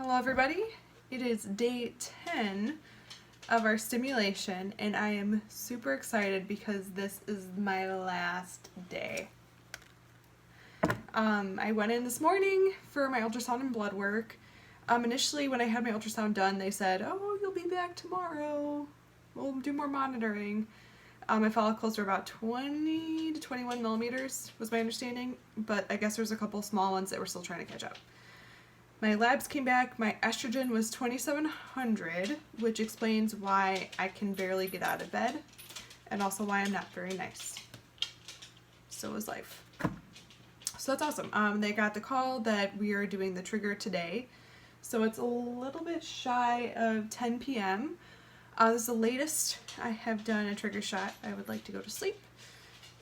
Hello everybody, it is day 10 of our stimulation and I am super excited because this is my last day. I went in this morning for my ultrasound and blood work. Initially when I had my ultrasound done they said, oh, you'll be back tomorrow, we'll do more monitoring. My follicles are about 20 to 21 millimeters was my understanding, but I guess there's a couple small ones that we're still trying to catch up. My labs came back, my estrogen was 2700, which explains why I can barely get out of bed, and also why I'm not very nice. So is life. So that's awesome. They got the call that we are doing the trigger today, so it's a little bit shy of 10 p.m. This is the latest I have done a trigger shot. I would like to go to sleep.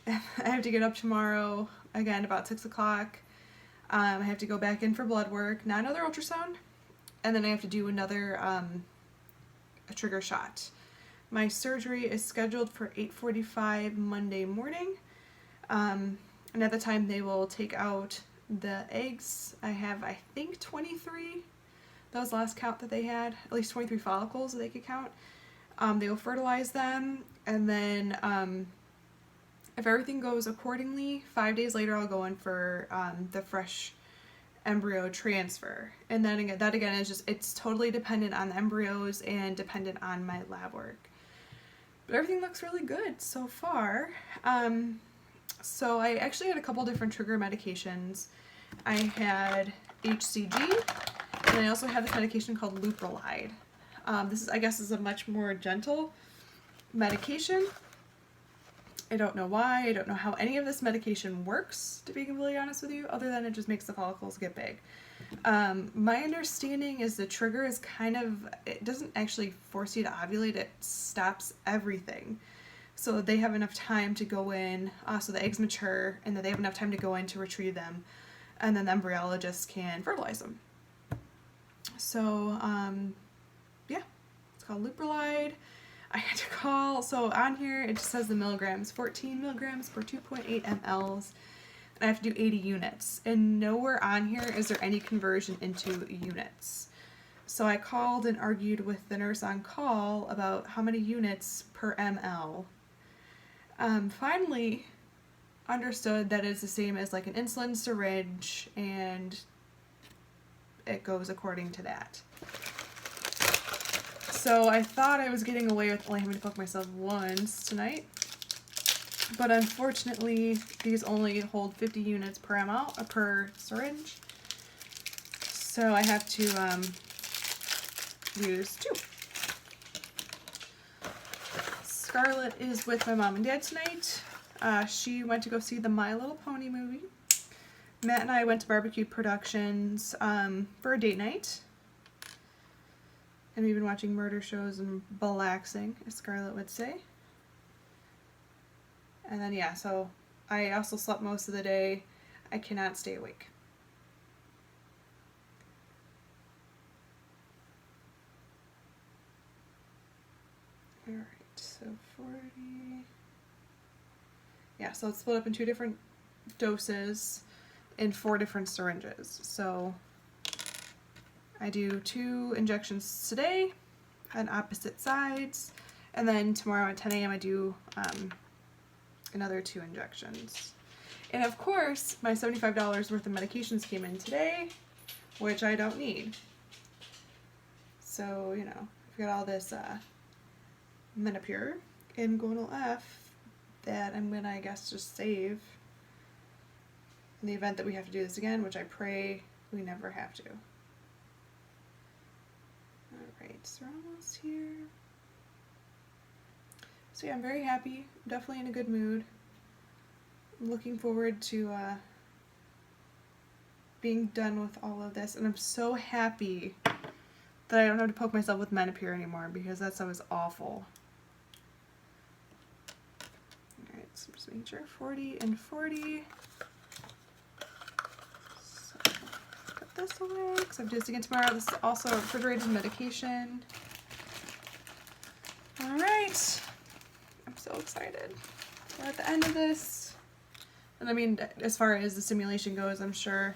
I have to get up tomorrow, again, about 6 o'clock. I have to go back in for blood work, not another ultrasound, and then I have to do another a trigger shot. My surgery is scheduled for 8:45 Monday morning, and at the time they will take out the eggs. I have, I think, 23. That was the last count that they had, at least 23 follicles that they could count. They will fertilize them, and then if everything goes accordingly, 5 days later I'll go in for the fresh embryo transfer. And then again, that again is just, it's totally dependent on the embryos and dependent on my lab work. But everything looks really good so far. So I actually had a couple different trigger medications. I had HCG, and I also had this medication called Leuprolide. This is, I guess, is a much more gentle medication. I don't know why, I don't know how any of this medication works, to be completely honest with you, other than it just makes the follicles get big. My understanding is the trigger is kind of, it doesn't actually force you to ovulate, it stops everything. So they have enough time to go in, so the eggs mature, and that they have enough time to go in to retrieve them, and then the embryologist can fertilize them. So, yeah, it's called Leuprolide. I had to call, so on here it just says the milligrams, 14 milligrams per 2.8 mLs, and I have to do 80 units, and nowhere on here is there any conversion into units. So I called and argued with the nurse on call about how many units per ml. Finally understood that it's the same as like an insulin syringe, and it goes according to that. So I thought I was getting away with only having to poke myself once tonight, but unfortunately these only hold 50 units per ml, per syringe, so I have to use 2. Scarlett is with my mom and dad tonight. She went to go see the My Little Pony movie. Matt and I went to Barbecue Productions for a date night. And we've been watching murder shows and relaxing, as Scarlett would say. And then, yeah, so I also slept most of the day. I cannot stay awake. Alright, so 40... Yeah, so it's split up in 2 different doses in 4 different syringes. So I do 2 injections today on opposite sides, and then tomorrow at 10 a.m. I do another 2 injections. And of course, my $75 worth of medications came in today, which I don't need. So, you know, I've got all this Menopur and Gonal F that I'm gonna, I guess, just save in the event that we have to do this again, which I pray we never have to. Alright, so we're almost here. So yeah, I'm very happy. I'm definitely in a good mood. I'm looking forward to being done with all of this, and I'm so happy that I don't have to poke myself with Menopur anymore, because that stuff is awful. Alright, so I'm just making sure 40 and 40. Put this away, because I'm doing this again tomorrow. This is also a refrigerated medication. Alright, I'm so excited. We're at the end of this. And I mean, as far as the simulation goes, I'm sure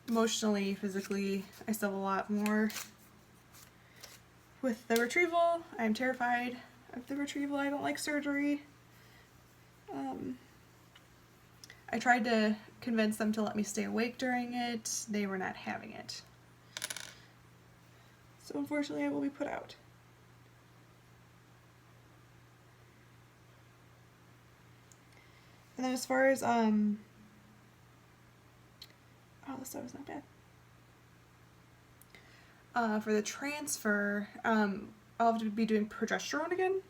emotionally, physically, I still have a lot more. With the retrieval, I'm terrified of the retrieval. I don't like surgery. I tried to convince them to let me stay awake during it. They were not having it. So unfortunately, I will be put out. And then as far as, oh, this stuff is not bad. For the transfer, I'll have to be doing progesterone again.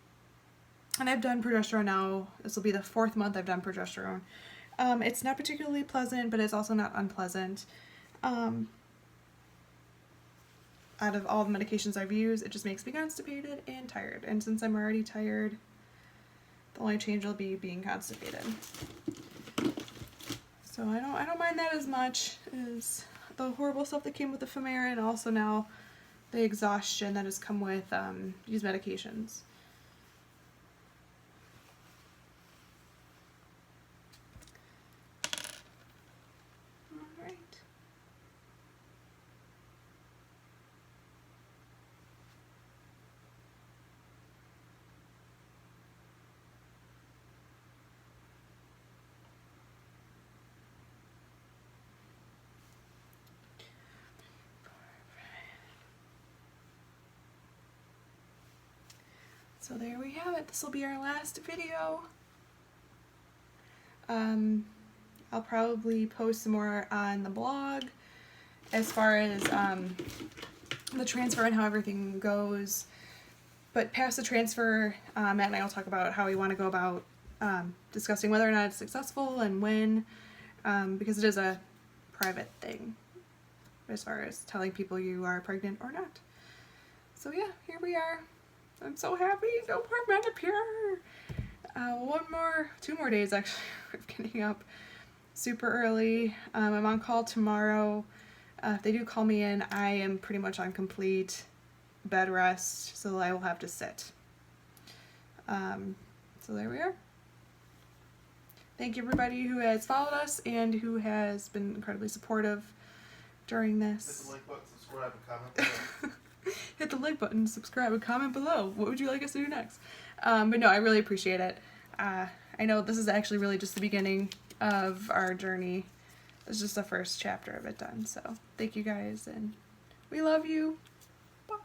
And I've done progesterone now. This will be the 4th month I've done progesterone. It's not particularly pleasant, but it's also not unpleasant. Out of all the medications I've used, it just makes me constipated and tired. And since I'm already tired, the only change will be being constipated. So I don't mind that as much as the horrible stuff that came with the Femara, and also now the exhaustion that has come with these medications. Alright. So there we have it. This will be our last video. I'll probably post some more on the blog as far as the transfer and how everything goes. But past the transfer, Matt and I will talk about how we want to go about discussing whether or not it's successful and when, because it is a private thing as far as telling people you are pregnant or not. So yeah, here we are. I'm so happy. No more Menopur. 2 more days actually of getting up super early. I'm on call tomorrow. If they do call me in, I am pretty much on complete bed rest, so I will have to sit. So there we are. Thank you everybody who has followed us and who has been incredibly supportive during this. Hit the like button, subscribe, and comment below. Hit the like button, subscribe, and comment below. What would you like us to do next? But no, I really appreciate it. I know this is actually really just the beginning of our journey. It's just the first chapter of it done. So thank you guys, and we love you. Bye.